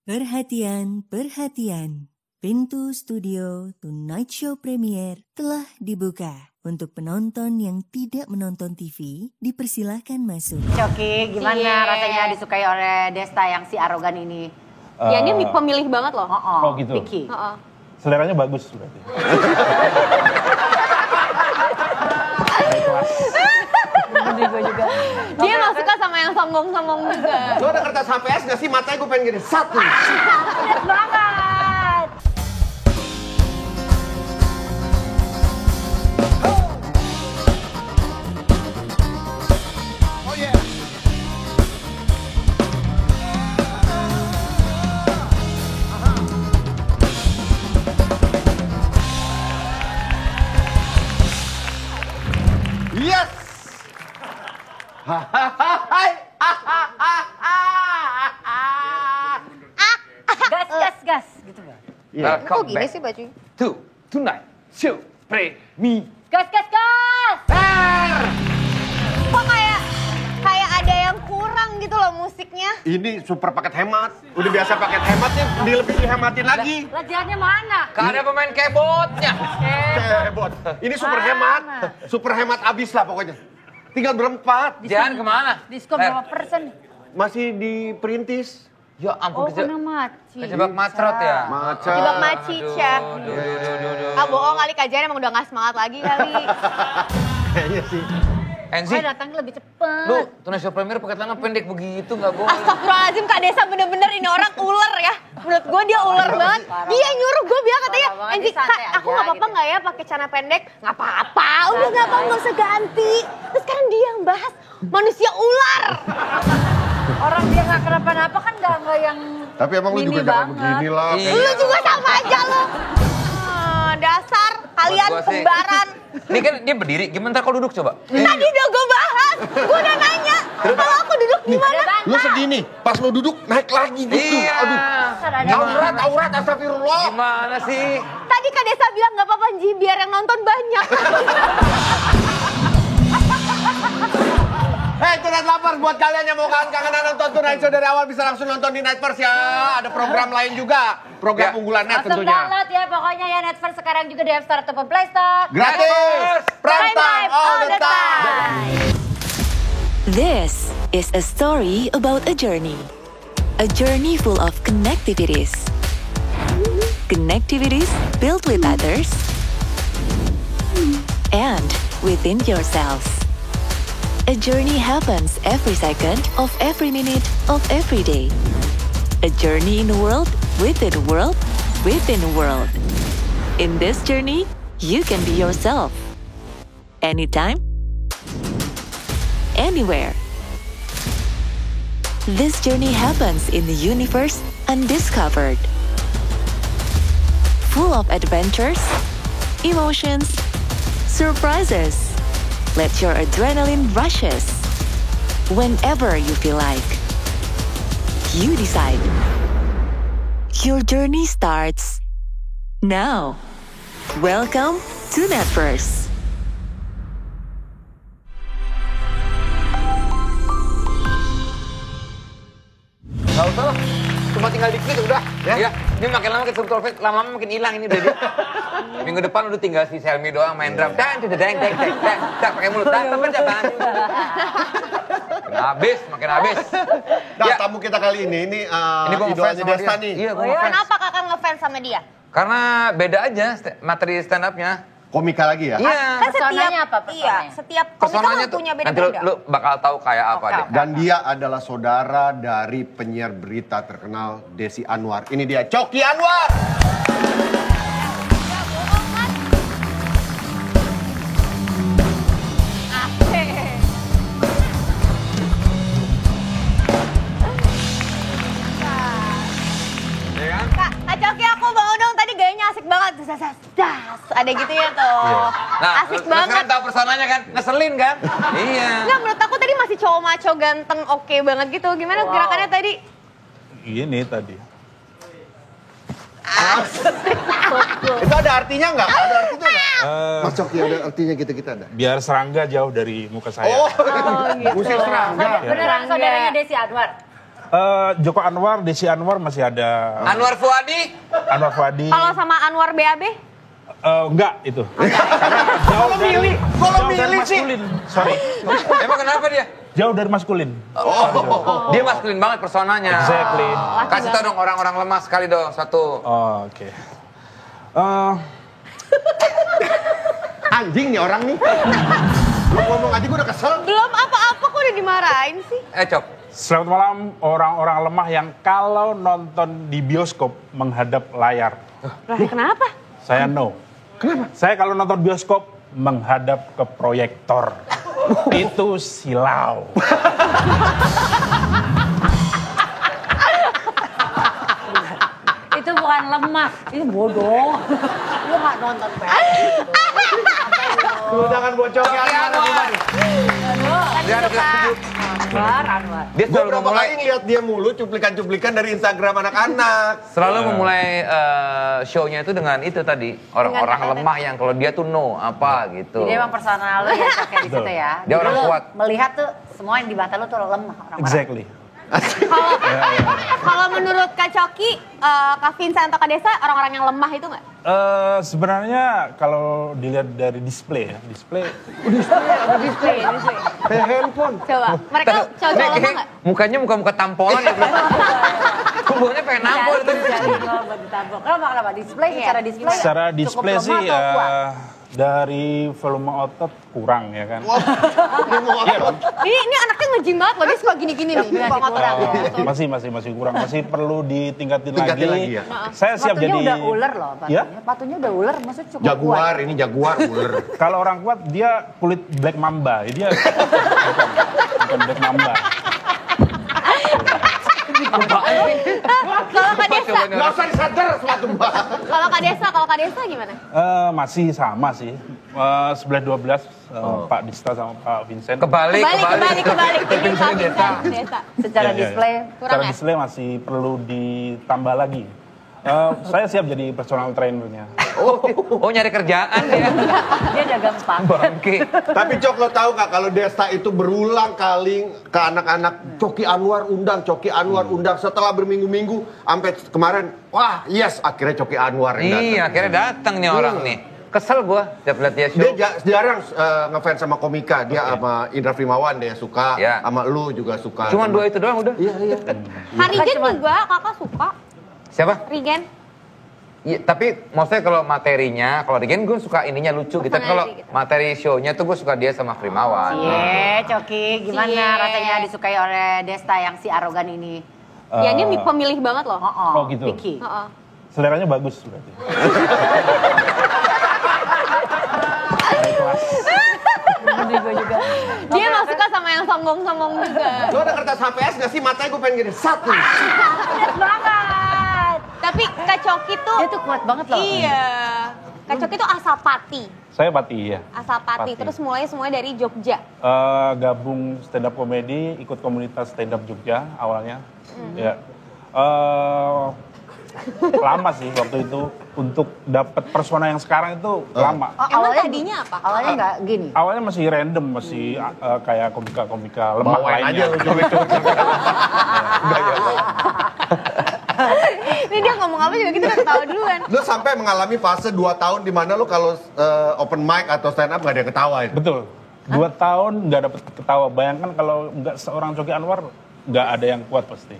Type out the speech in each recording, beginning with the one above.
Perhatian, perhatian. Pintu studio Tonight Show Premiere telah dibuka. Untuk penonton yang tidak menonton TV, dipersilahkan masuk. Coki, gimana rasanya disukai oleh Desta yang si arogan ini? Ya dia pemilih banget loh. Oh gitu. Vicky. Seleranya bagus berarti. Gue juga. Dia gak suka sama yang sombong-sombong juga. Lo ada kertas HPS gak sih? Matanya gue pengen gini. Satu. Bener banget. Oh yeah. Yes. Gas. Gitu gak? Kok gini sih baju? To Tonight Show Premiere. Gas. Kok kayak ada yang kurang gitu loh musiknya. Ini super paket hemat. Udah biasa paket hemat nih, lebih dihematin lagi. Lagiannya mana? Gak ada pemain keyboardnya. Cebot. Ini super hemat. Super hemat abis lah pokoknya. Tinggal berempat. Jangan kemana? Diskon berapa persen? Masih diperintis. Ya ampun, Kena maci. kejebak macet ya. Macet. Jebak macica. Ah bohong kali kajian emang udah gak semangat lagi kali. Kayaknya sih. Enzi, Datangnya lebih cepet. lu Tonight Show Premiere pakai celana pendek begitu gak boleh. Astagfirullahaladzim Kak Desa bener-bener ini orang ular ya. Menurut gue dia ular banget. Dia nyuruh gue bilang katanya, Parah banget, Enzi dia santai Kak aku aja gak apa-apa gitu. gak ya pakai celana pendek? Gak apa-apa, udah gak apa-apa gak usah ganti. Terus sekarang dia yang bahas manusia ular. Orang dia gak kenapa-napa kan gak yang Tapi emang lu mini juga jangan banget. begini lah. Iya. Lu juga sama aja lo. Dasar kalian Buat gua sih. kembaran. Ini kan dia berdiri, gimana ntar kalau duduk coba? Tadi udah gue bahas, gue udah nanya. Kalau aku duduk gimana? Lu sedih nih, pas lu duduk naik lagi gitu. Iya. Aduh. Aurat, astagfirullah. Gimana sih? Tadi Kak Desa bilang gak apa-apa Ji, biar yang nonton banyak. Hey Tonight Lovers, buat kalian yang mau kangen-kangenan nonton Tonight Show dari awal bisa langsung nonton di Netverse ya. Ada program lain juga, program Ya. unggulan net Langsung tentunya. download ya pokoknya ya Netverse sekarang juga di App Store ataupun Play Store. Gratis, prime time all the time. This is a story about a journey. A journey full of connectivities. Connectivities built with others and within yourselves. A journey happens every second of every minute of every day. A journey in the world, within a world, within a world. In this journey, you can be yourself. Anytime, anywhere. This journey happens in the universe undiscovered. Full of adventures, emotions, surprises. Let your adrenaline rushes. Whenever you feel like. You decide. Your journey starts now. Welcome to Netverse. Gak usah lah. Cuma tinggal dikit udah ya. Ya, ini makin lama kita Trollface, lama-lama makin hilang ini udah dia. Minggu depan udah tinggal si Selmi doang main drum. Dang, pakai mulut. Makin habis. Nah, Ya. tamu kita kali ini Ini gua ngefans idolanya sama Desta dia. nih. Iya, gua ngefans. Kenapa kakak ngefans sama dia? Karena beda aja materi stand up-nya. Komika lagi ya. Iya. Kan Personanya apa, Iya, personanya? setiap komika Personalnya kan tuh punya nanti beda-beda. lu bakal tahu kayak apa Oke, deh. oke. Dan dia adalah saudara dari penyiar berita terkenal Desi Anwar. Ini dia Coki Anwar. Iya kan? Kak Coki aku mau dong, tadi gayanya asik banget. Das, ada gitu ya tuh. Nah, Asik lu banget. sekarang tahu personanya kan? Ngeselin kan? Iya. Enggak, menurut aku tadi masih cowok maco ganteng oke banget gitu. Gimana gerakannya tadi? Ini tadi. Itu ada artinya nggak? Ada artinya nggak? Mas Coki ada artinya kita ada. Biar serangga jauh dari muka saya. Oh, gitu. musik serangga. Beneran saudaranya Desi Anwar? Joko Anwar, Desi Anwar masih ada. Anwar Fuadi. Anwar Fuadi. Kalau sama Anwar BAB? Enggak itu. Karena jauh dari maskulin. Sorry. Emang kenapa dia? Jauh dari maskulin. Dia maskulin banget personanya. Exactly. Kasih tau dong orang-orang lemah sekali dong satu. Oh, oke. Anjing nih orang nih. Lu ngomong aja gue udah kesel. Belum apa-apa kok udah dimarahin sih. Cok. Selamat malam orang-orang lemah yang kalau nonton di bioskop menghadap layar. Lah kenapa? Saya no. Kenapa? Saya kalau nonton bioskop menghadap ke proyektor. Itu silau. Itu bukan lemah, ini bodoh. Lu nggak nonton PS. Lu jangan bocokin Anwar. Anwar. Dia Gue selalu berapa memulai kali ngeliat dia mulu cuplikan-cuplikan dari Instagram anak-anak. selalu memulai show-nya itu dengan itu tadi orang-orang lemah yang kalau dia tuh no apa gitu. Jadi emang personal lu ya Cok ya di situ ya. Dia orang Jadi lu kuat. Melihat tuh semua yang di mata lu tuh lemah orang-orang. Exactly. Kalau menurut Kak Coki, Kak Vincent atau Kak Desa, orang-orang yang lemah itu nggak? Sebenarnya kalau dilihat dari display ya, display Display. Kayak handphone. Coba, mereka cowok lemah nggak? Mukanya muka-muka tampolan ya bro. Hubungannya pengen nampol itu. Kenapa? Display secara display. secara cukup display lemah sih atau kuat? dari volume otot kurang ya kan. Ini anaknya nge-gym banget loh, dia suka gini-gini nih. Masih kurang, masih perlu ditingkatin Tingkatin lagi. lagi ya? Saya siap Patunya jadi. udah ular loh patunya. Ya? Patunya udah ular, maksudnya cukup Jaguar, kuat. ini jaguar ular. Kalau orang kuat dia kulit black mamba, dia bukan black mamba. Kalau Kak Desa, Gak usah disadar sepatu mbak. kalau Kak Desa gimana? Masih sama sih. 11-12 Pak Dista sama Pak Vincent. Kebalik. Kebalik. Ini Kak Desa. Vincent, Desa. Secara Ya. display. Kurang Secara ya? display masih perlu ditambah lagi. Saya siap jadi personal trainernya. Oh nyari kerjaan dia. Dia dagang sepatu. Bangke. Tapi Cok, lo tahu gak kalau Desta itu berulang kali ke anak-anak Coki Anwar undang setelah berminggu-minggu sampai kemarin, wah yes akhirnya Coki Anwar yang datang. Iya akhirnya datang nih orang nih. Kesel gua tiap lihat dia show. Dia jarang ngefans sama komika, dia sama Indra Primawan dia suka, Ya. sama lu juga suka. Cuman dua itu doang udah. Iya. Harigen juga kakak suka. Siapa? Rigen. Iya, tapi maksudnya kalau materinya, kalau Regen gue suka ininya lucu gitu. Personality Kalau gitu. materi show-nya tuh gue suka dia sama Primawan. Cie, Coki, gimana Cie. rasanya disukai oleh Desta yang si arogan ini? Ya dia pemilih banget loh. Oh, gitu. Vicky. Heeh. Seleranya bagus berarti. Dia nggak suka sama yang sombong-sombong juga. Lo ada kertas HPS gak sih? Matanya gue pengen gini, satu. Bener banget. Tapi Kak Coki tuh. Dia tuh kuat banget loh. Iya. Kak Coki tuh asal Pati. Saya Pati ya. Asal Pati. Terus mulai semuanya dari Jogja. Gabung stand up comedy, ikut komunitas stand up Jogja awalnya. Ya. Lama sih waktu itu untuk dapat persona yang sekarang itu lama. Emang tadinya apa? Awalnya nggak gini. Awalnya masih random, masih kayak komika-komika lemah Bawain lainnya. aja lu Ini dia ngomong apa juga kita udah ketawa duluan. Lo sampai mengalami fase 2 tahun di mana lo kalau open mic atau stand up gak ada yang ketawain. Betul. 2 tahun nggak dapet ketawa. Bayangkan kalau nggak seorang Coki Anwar nggak ada yang kuat pasti.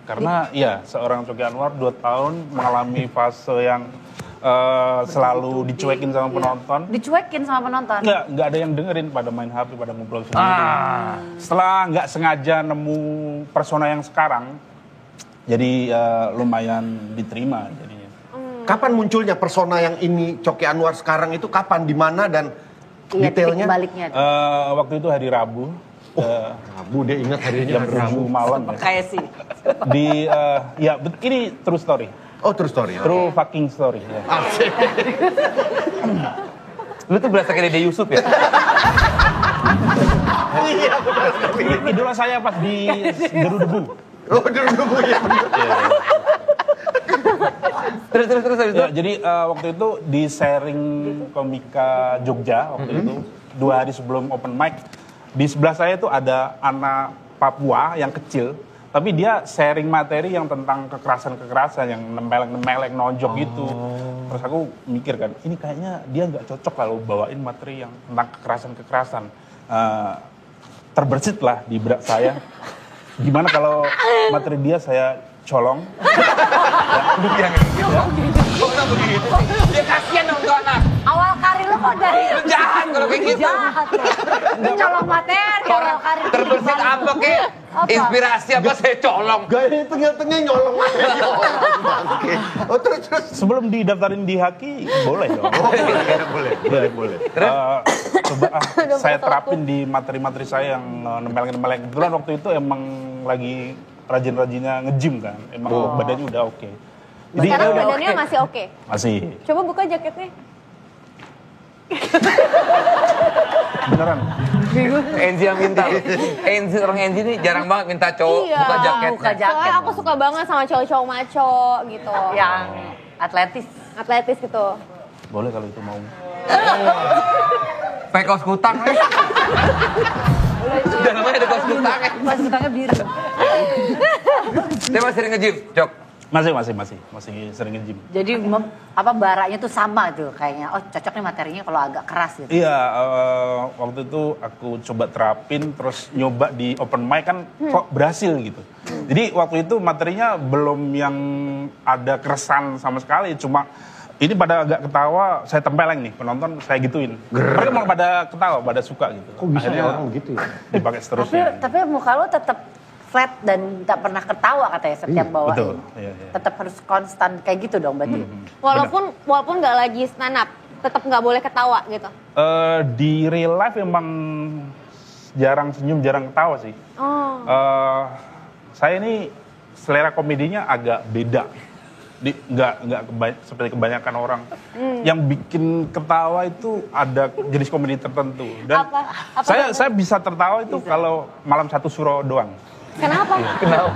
Karena ya seorang Coki Anwar 2 tahun mengalami fase yang selalu dicuekin sama penonton. Dicuekin sama penonton. Nggak ada yang dengerin, pada main HP, pada ngobrol sendiri. Setelah nggak sengaja nemu persona yang sekarang, jadi lumayan diterima jadinya. Kapan munculnya persona yang ini Coki Anwar sekarang itu kapan, di mana dan Iya, detailnya? titik baliknya. Waktu itu hari Rabu. Rabu dia ingat harinya Jam Rabu. 7 malam ya. Kayak sih. Ini true story. Oh, true story. True fucking story. Ya. Asik. Lu tuh berasa kayak Dede Yusuf ya? Iya, benar sekali. Idola saya pas di Deru Debu. Oh, dulu ya. Terus habis itu. Ya, jadi waktu itu di sharing komika Jogja waktu itu 2 hari sebelum open mic, di sebelah saya itu ada anak Papua yang kecil Tapi dia sharing materi yang tentang kekerasan-kekerasan, yang nempeleng-nempeleng, nonjok gitu. Terus aku mikir kan, ini kayaknya dia nggak cocok kalau bawain materi yang tentang kekerasan-kekerasan. Terbersit lah di benak saya. Gimana kalau materi dia saya colong? Yang gitu. Kok begitu sih? Dia kasihan nonton anak. Awal karir lo kok dari Jahat kalau kayak gitu. jahat lo. Lu colong materi awal Orang karir. terbersit apa kek? Inspirasi apa saya colong? Gaya tengah-tengah nyolong materi orang. Bangke. Oh terus. Sebelum didaftarin di Haki, boleh dong. Boleh. Coba saya terapin di materi-materi saya yang nempeleng-nempeleng. Kebetulan waktu itu emang lagi rajin-rajinnya nge-gym kan. Emang badannya udah oke. Jadi Sekarang badannya masih oke. masih Coba buka jaketnya. beneran. Enzi yang minta. Orang Enzi ini jarang banget minta cowok Iya. buka jaketnya. Buka jaket. Soalnya aku suka banget sama cowok-cowok maco gitu. Yang atletis. Atletis gitu. Boleh kalau itu mau. Pakai kaos kutang. Sudah namanya ada kaos kutang. Pas sukanya biru. Dia masih sering nge-gym, Jok. Masih sering nge-gym. Jadi baraknya tuh sama tuh kayaknya. Oh cocok nih materinya kalau agak keras gitu. Iya, waktu itu aku coba terapin, terus nyoba di open mic kan kok berhasil gitu. Jadi waktu itu materinya belum yang ada keresan sama sekali, cuma ini pada agak ketawa, saya tempeleng nih, penonton saya gituin. Mereka malah pada ketawa, pada suka gitu. Kok bisa Akhirnya orang gitu ya? dipakai seterusnya. Tapi muka lo tetap flat dan tak pernah ketawa katanya setiap bawain. betul. Iya. Tetap harus konstan kayak gitu dong berarti. Walaupun nggak lagi stand up, tetap nggak boleh ketawa gitu. Di real life emang jarang senyum, jarang ketawa sih. Oh. Saya ini selera komedinya agak beda. Nggak seperti kebanyakan orang. Yang bikin ketawa itu ada jenis komedi tertentu. Dan Apa saya bisa tertawa itu kalau malam satu suro doang. Kenapa?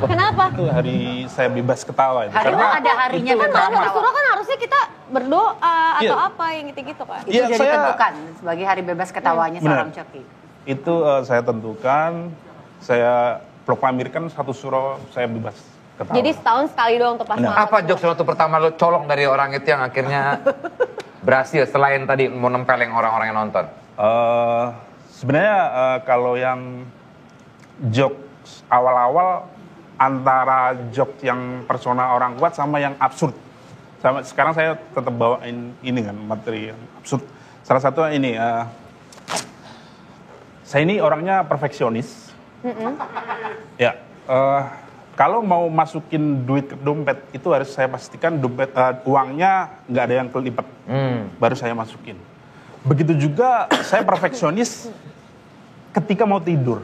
Kenapa? Itu hari saya bebas ketawa itu. Emang ada harinya Kan bebas malam ketawa? Rasulullah kan harusnya kita berdoa atau Iya. apa yang gitu-gitu kan. Itu Iya, jadi saya- tentukan sebagai hari bebas ketawanya seorang Benar. Coki. Itu saya tentukan, saya proklamirkan satu suro saya bebas ketawa. Jadi setahun sekali doang tuh pas Benar. malam. Apa jokes waktu pertama lo colong dari orang itu yang akhirnya berhasil selain tadi mau nempeleng orang-orang yang nonton? Sebenarnya kalau yang jokes awal-awal antara jokes yang persona orang kuat sama yang absurd. Sekarang saya tetap bawain ini kan materi yang absurd. Salah satu ini, saya ini orangnya perfeksionis. Ya, kalau mau masukin duit ke dompet itu harus saya pastikan dompet uangnya nggak ada yang kelipet, baru saya masukin. Begitu juga saya perfeksionis ketika mau tidur.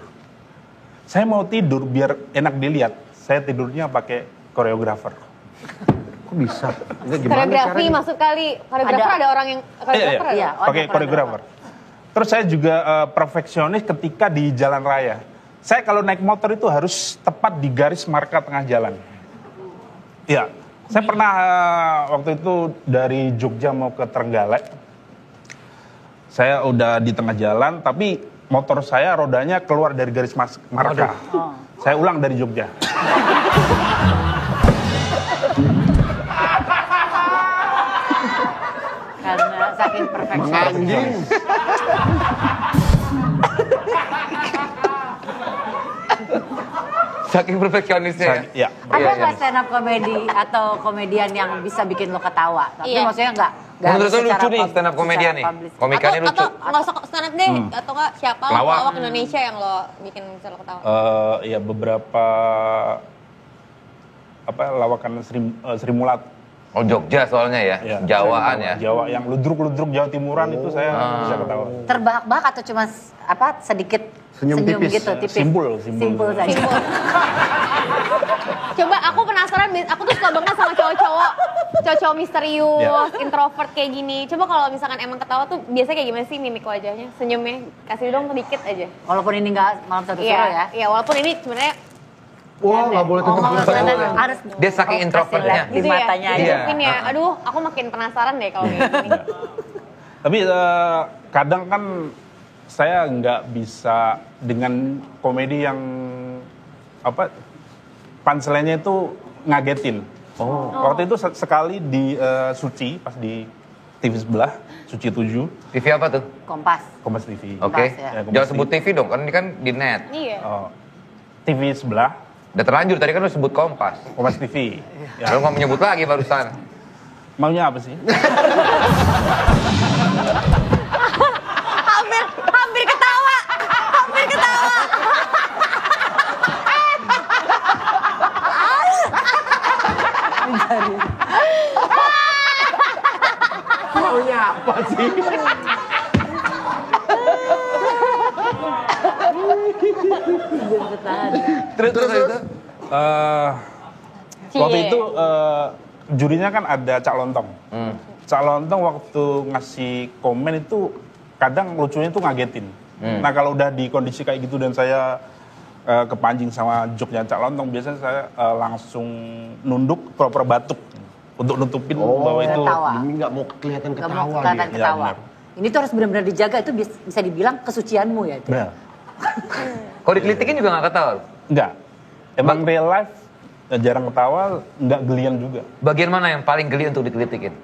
Saya mau tidur biar enak dilihat, saya tidurnya pakai koreografer. Kok bisa? Enggak, gimana Koreografi caranya? maksud kali. Koreografer ada orang yang koreografer ada? Iya. Pakai koreografer. Terus saya juga perfeksionis ketika di jalan raya. Saya kalau naik motor itu harus tepat di garis marka tengah jalan. Iya, saya pernah waktu itu dari Jogja mau ke Trenggalek. Saya udah di tengah jalan, tapi motor saya rodanya keluar dari garis marka. Saya ulang dari Jogja. Karena saking perfeksionis. Anjing. Saking perfeksionisnya ya. Iya. Ada nggak stand up komedi atau komedian yang bisa bikin lo ketawa? Tapi Iya. maksudnya nggak Menurut lo secara lucu nih pub- stand up komedian secara nih? publis. Komikannya lucu. Atau nggak usah stand up deh, atau nggak siapa Lawak. lawak Indonesia yang lo bikin bisa lo ketawa. Ya beberapa lawakan Sri Mulat. Oh Jogja soalnya ya, Ya, Jawaan ya. Jawa yang ludruk-ludruk Jawa Timuran itu saya bisa ketawa. Terbahak-bahak atau cuma sedikit Senyum tipis. gitu, tipis? Simpul. Simpul saja. Simpul. Coba aku penasaran, aku tuh suka banget sama cowok-cowok misterius, introvert kayak gini. Coba kalau misalkan emang ketawa tuh biasanya kayak gimana sih mimik wajahnya, senyumnya? Kasih dong sedikit aja. Walaupun ini nggak malam satu suro ya. Iya, walaupun ini sebenarnya Wah, nggak boleh tutup mata. Harus Dia saking introvertnya. di gitu ya. matanya aja. Iya. Mungkin ya. Aduh, aku makin penasaran deh kalau kayak gini. Tapi kadang kan saya nggak bisa dengan komedi yang punchline-nya itu ngagetin. Waktu itu sekali di Suci, pas di TV sebelah, Suci 7, TV apa tuh? Kompas. Kompas TV. Oke. ya. Kompas Jangan TV. sebut TV dong, kan ini kan di net. Iya. TV sebelah, Udah terlanjur, tadi kan lu sebut Kompas. Kompas TV. Ya. Lu nggak menyebut lagi barusan. Maunya apa sih? Hampir ketawa. Hampir ketawa. Maunya apa sih? Terus itu? Waktu Cie. itu jurinya kan ada Cak Lontong. Cak Lontong waktu ngasih komen itu kadang lucunya itu ngagetin. Nah kalau udah di kondisi kayak gitu dan saya kepancing sama joknya Cak Lontong, biasanya saya langsung nunduk pura-pura batuk untuk nutupin bahwa itu ketawa. Demi nggak mau kelihatan Gak mau ketawa kelihatan dia. Ya, ketawa. benar. Ini tuh harus benar-benar dijaga, itu bisa dibilang kesucianmu ya itu. benar. Kalau dikelitikin juga nggak ketawa. Enggak. Emang real life jarang ketawa, enggak gelian juga. Bagian mana yang paling geli untuk dikelitikin?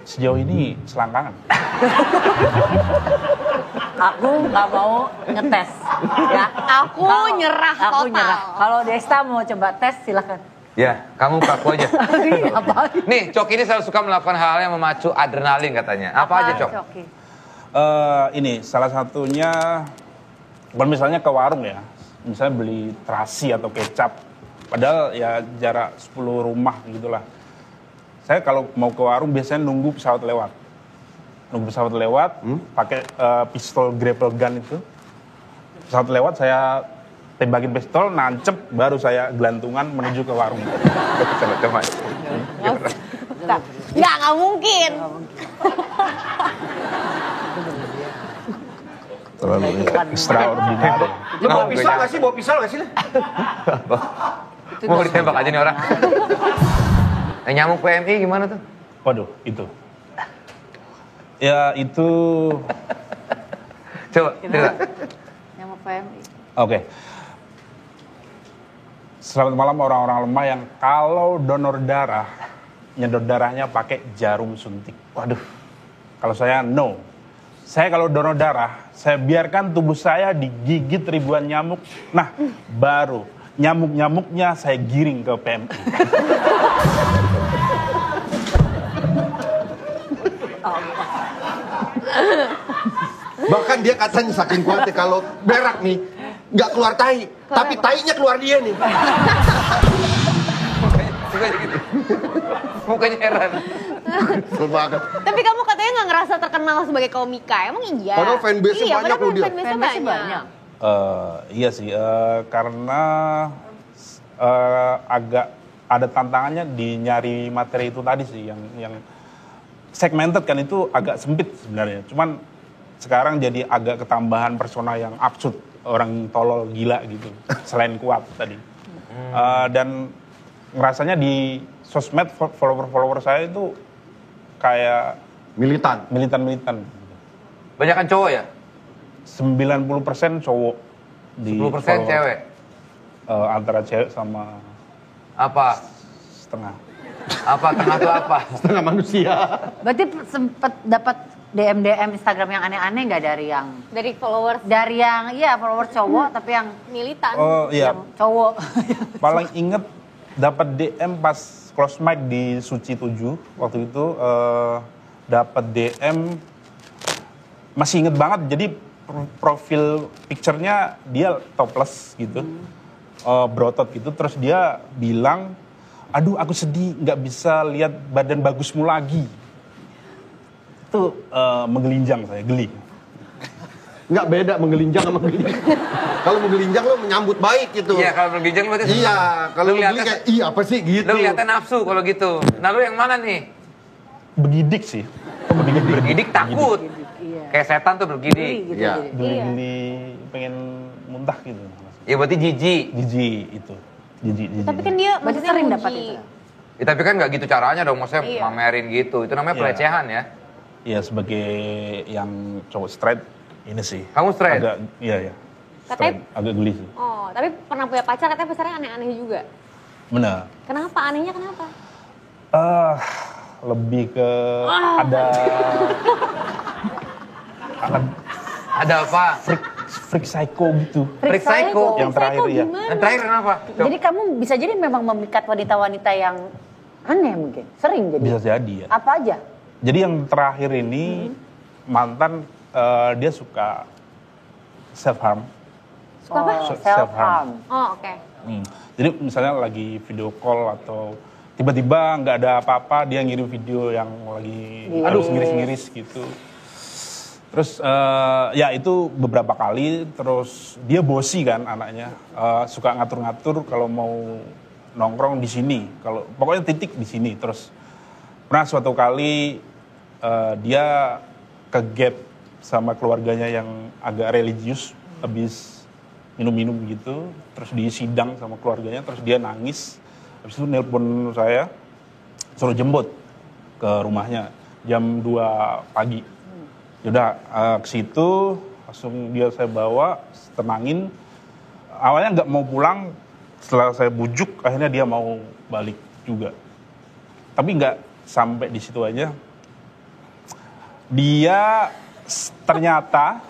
Sejauh ini selangkangan. Aku nggak mau ngetes, ya. Aku nyerah Aku total. nyerah. Kalau Desta mau coba tes, silakan. Ya, kamu kaku aja. Apa? Nih, Cok ini selalu suka melakukan hal yang memacu adrenalin katanya. Apa aja, Cok? Oke. Ini salah satunya, kalau misalnya ke warung ya, misalnya beli terasi atau kecap, padahal ya jarak 10 rumah gitulah. Saya kalau mau ke warung biasanya nunggu pesawat lewat. Nunggu pesawat lewat, pakai pistol grapple gun itu. Pesawat lewat, saya tembakin pistol, nancep, baru saya gelantungan menuju ke warung. Coba. Nggak mungkin. Terlalu extraordinary. Lu bawa pisau nggak sih? Bawa pisau nggak sih? Mau ditembak aja nih orang. Nyamuk PMI gimana tuh? Waduh, itu. Ya itu, Coba, cerita. Yang mau PMI. oke. Selamat malam orang-orang lemah yang kalau donor darah, nyedot darahnya pakai jarum suntik. Waduh, kalau saya no. Saya kalau donor darah, saya biarkan tubuh saya digigit ribuan nyamuk. Nah, baru nyamuk-nyamuknya saya giring ke PMI. Bahkan dia katanya saking kuatnya kalau berak nih nggak keluar tai, tapi tainya keluar dia nih. Mukanya gitu. Mukanya heran. Kesel banget. Tapi kamu katanya nggak ngerasa terkenal sebagai komika, emang iya? Padahal fanbase-nya Iya, banyak padahal loh dia. fanbase-nya Fanbase-nya banyak. banyak. Iya sih, karena agak ada tantangannya di nyari materi itu tadi sih, yang segmented kan itu agak sempit sebenarnya. Cuman sekarang jadi agak ketambahan persona yang absurd, orang tolol gila gitu, selain kuat tadi. Dan ngerasanya di sosmed follower saya itu kayak Militan. Banyakan cowok ya? 90% cowok. 10% follower. cewek? Antara cewek sama Apa? setengah. Apa? Tengah tuh apa? Setengah manusia. Berarti sempet dapat DM Instagram yang aneh-aneh nggak Dari followers dari yang iya follower cowok tapi yang militan. Oh iya, yang cowok. paling inget dapat DM pas close mic di Suci 7 waktu itu, dapat DM, masih inget banget, jadi profil picture-nya dia topless gitu, berotot gitu, terus dia bilang, aduh aku sedih nggak bisa lihat badan bagusmu lagi. Itu menggelinjang saya, geli. Nggak beda menggelinjang sama menggelinjang. Kalau menggelinjang lo menyambut baik gitu. Iya, kalau berginjal berarti senang. Iya, kalau Lu lu lihatnya- geli kayak iya apa sih gitu. Lu lihatnya nafsu kalau gitu. Nah lu yang mana nih? Bergidik sih. Bergidik takut. Iya. Kayak setan tuh bergidik. Gitu, Iya. jadi. Geli-geli pengen muntah gitu. Ya berarti jijik. Jijik itu. Jijik. Tapi kan dia Berarti maksudnya sering muji. dapat itu. Ya, tapi kan nggak gitu caranya dong, maksudnya Iya. mamerin gitu. Itu namanya Iya. pelecehan ya. Ya sebagai yang cowok straight ini sih. Kamu straight? Agak, iya ya. Katanya, agak geli sih. oh, tapi pernah punya pacar katanya pacarnya aneh-aneh juga. Benar. Kenapa? Anehnya kenapa? Lebih ke ada Ada apa? freak psycho gitu. Freak psycho. Yang terakhir ya. Yang terakhir kenapa? Jadi kamu bisa jadi memang memikat wanita-wanita yang aneh mungkin? Sering jadi? Bisa jadi ya. Apa aja? Jadi yang terakhir ini mantan dia suka self harm. Suka apa? Self-harm. Oh, oke. Jadi misalnya lagi video call atau tiba-tiba nggak ada apa-apa dia ngirim video yang lagi harus ngiris-ngiris gitu. Terus ya itu beberapa kali, terus dia bosi kan anaknya, suka ngatur-ngatur kalau mau nongkrong di sini, kalau pokoknya titik di sini. Terus pernah suatu kali dia ke gap sama keluarganya yang agak religius, habis minum-minum gitu, terus disidang sama keluarganya, terus dia nangis, habis itu nelpon saya, suruh jemput ke rumahnya jam 2 pagi. Yaudah ke situ, langsung dia saya bawa, tenangin. Awalnya nggak mau pulang, setelah saya bujuk, akhirnya dia mau balik juga. Tapi nggak sampai di situ aja. Dia ternyata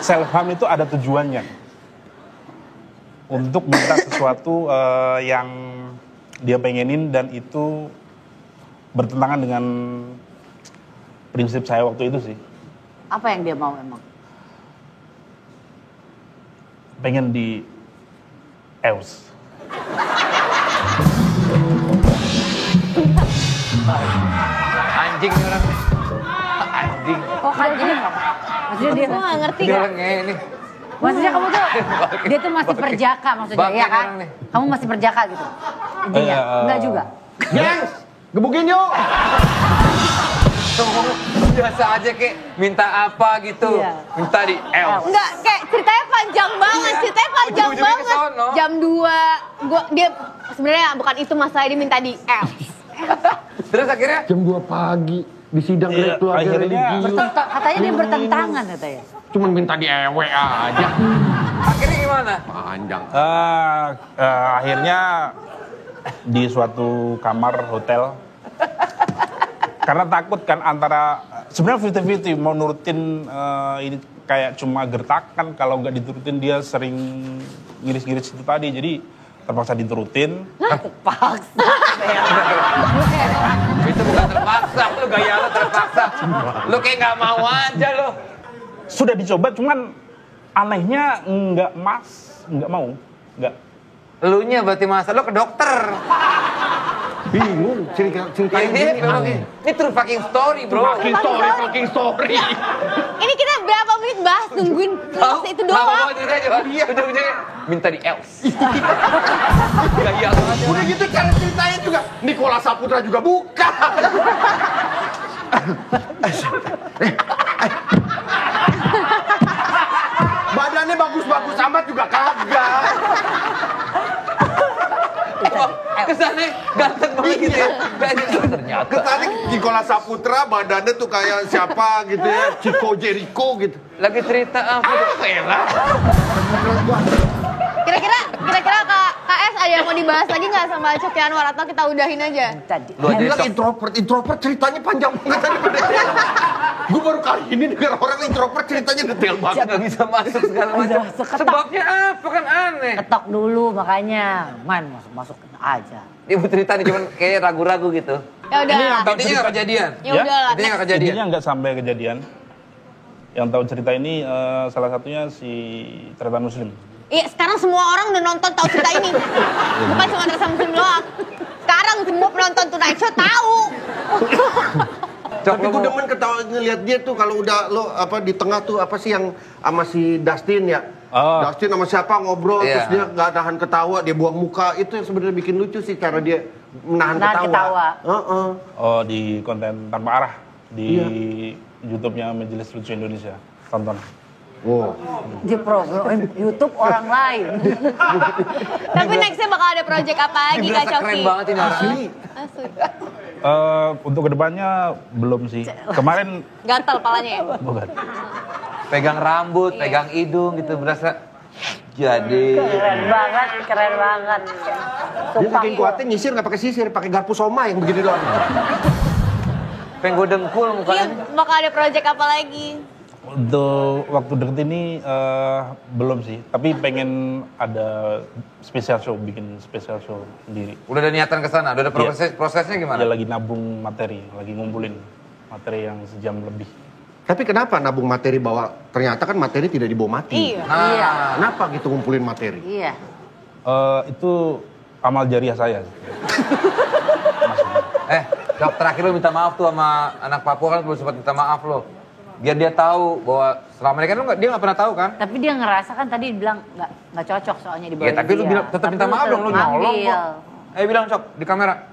self-harm itu ada tujuannya. Untuk minta sesuatu yang dia pengenin dan itu bertentangan dengan prinsip saya waktu itu sih. Apa yang dia mau emang? Pengen di EOS. Anjing nih orang. Anjing. Oh kan jadi maksudnya dia Gue gak ngerti Dia gak? orang ini. maksudnya kamu tuh dia tuh masih perjaka maksudnya Bangke ya kan? orang nih. Kamu masih perjaka gitu. Intinya enggak juga. Gengs, gebukin yuk. Biasa aja kayak minta apa gitu. Iya. Minta di L. Enggak, kayak ceritanya panjang banget, ceritanya panjang Ujung-ujungnya banget. kesono. Jam 2, dia sebenarnya bukan itu masalah, dia minta di L. Terus akhirnya Jam 2 pagi di sidang Iya, keluarga akhirnya- religius. Katanya dia bertentangan katanya. Cuman minta di ewe aja. akhirnya gimana? Panjang. Akhirnya di suatu kamar hotel, karena takut kan antara sebenarnya 50-50 mau nurutin ini kayak cuma gertakan, kalau nggak diturutin dia sering ngiris-ngiris itu tadi, jadi terpaksa diturutin. Paksa. Itu bukan terpaksa, lu gaya lu terpaksa. Lu kayak nggak mau aja lu. Sudah dicoba, cuman anehnya nggak mau, nggak. Elunya berarti masa lu ke dokter. Bingung ceritanya Ini gini. ini true fucking story, bro. Fucking story. Ini kita berapa menit bahas nungguin close itu doang. Mau cerita aja, Pak. Ujung-ujungnya minta di Els. Gaya lu aja. Udah gitu cara ceritanya juga Nikola Saputra juga bukan. Badannya bagus-bagus amat juga kagak. Kesannya ganteng banget gitu ya. Ternyata. Kesannya Nikola Saputra badannya tuh kayak siapa gitu ya, Chico Jericho gitu. Lagi cerita apa tuh? Kira-kira KS ada yang mau dibahas lagi nggak sama Coki Anwar atau kita udahin aja? Tadi. Lu aja Bilang sok. introvert ceritanya panjang banget tadi. Gue baru kali ini dengar orang introvert ceritanya detail banget. Nggak bisa masuk segala macam. Seketak. Sebabnya apa kan aneh. Ketok dulu makanya. Masuk aja. Ibu cerita nih cuman kayak ragu-ragu gitu. Ya udah. Intinya nggak kejadian. Ya udah lah. Intinya nggak kejadian. Intinya nggak sampai kejadian. Yang tahu cerita ini salah satunya si Tretan Muslim. Iya, sekarang semua orang udah nonton tahu cerita ini. Bukan cuma Tretan Muslim doang. Sekarang semua penonton Tonight Show tahu. Cok, Tapi lu gue mau- demen ketawa ngeliat dia tuh kalau udah lo apa di tengah tuh apa sih yang sama si Dustin ya. Oh. Dustin sama siapa ngobrol Iya. terus dia nggak tahan ketawa, dia buang muka. Itu yang sebenarnya bikin lucu sih cara dia menahan Nahan ketawa. Heeh. Oh, di konten tanpa arah di Iya. YouTube-nya Majelis Lucu Indonesia. Tonton. Wow. Di program YouTube orang lain. Tapi nextnya bakal ada project apa lagi Ini Kak berasa Coki? keren banget ini orang. Asli. Asli. Untuk kedepannya belum sih. Kemarin Gatal palanya ya? bukan. Pegang rambut, pegang hidung gitu berasa Jadi. Keren banget, keren banget. Dia saking kuatnya nyisir nggak pakai sisir, pakai garpu soma yang begini doang. Pengen gue dengkul Iya, mukanya. bakal ada project apa lagi? Untuk waktu deket ini belum sih, tapi pengen ada special show, bikin special show sendiri. Udah ada niatan ke sana, udah ada prosesnya Ya gimana? lagi nabung materi, lagi ngumpulin materi yang sejam lebih. Tapi kenapa nabung materi bahwa ternyata kan materi tidak dibawa mati? Iya. Iya. Kenapa gitu ngumpulin materi? Iya. Itu amal jariah saya. Dok, terakhir lo minta maaf tuh sama anak Papua kan belum sempat minta maaf lo. Biar dia tahu bahwa selama ini kan dia nggak pernah tahu kan? Tapi dia ngerasa kan tadi bilang nggak cocok soalnya di Ya tapi lu bilang tetap minta maaf dong, lu nyolong kok. Bilang Cok di kamera.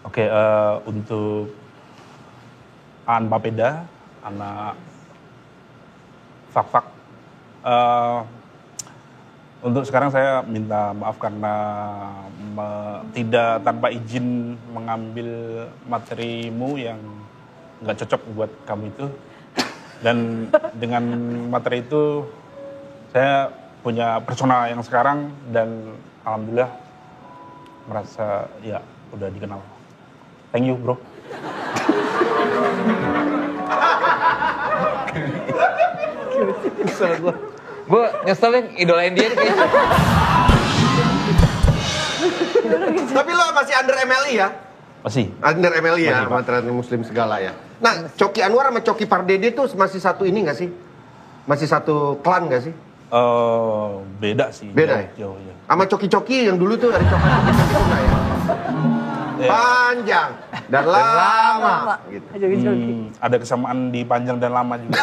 Oke, untuk Aan Papeda, anak Fak-Fak. Untuk sekarang saya minta maaf karena tidak tanpa izin mengambil materimu yang nggak cocok buat kamu itu. Dan dengan materi itu saya punya persona yang sekarang dan alhamdulillah merasa ya udah dikenal. Thank you bro. Gue nyeselin idolain dia kayaknya. Tapi lo masih under MLI ya? Masih. Under MLI ya, Masih, Pak. Mantan Muslim segala ya. Nah, Coki Anwar sama Coki Pardede tuh masih satu ini nggak sih? Masih satu klan nggak sih? Beda sih. Beda ya? Jauh, ya. Sama Coki-Coki yang dulu tuh dari Coki-Coki itu nggak ya? Panjang dan lama. Gitu. Ada kesamaan di panjang dan lama juga.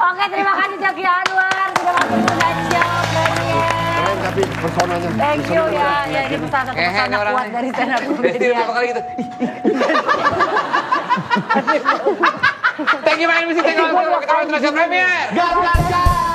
Oke, terima kasih Coki Anwar sudah masuk ke Tonight Show Premier. Keren tapi personanya. Thank you ya, ya ini salah satu pesona kuat dari stand up Desti comedian. berapa kali gitu. Thank you main musik, thank you. Kita Premier. Gas, gas, gas.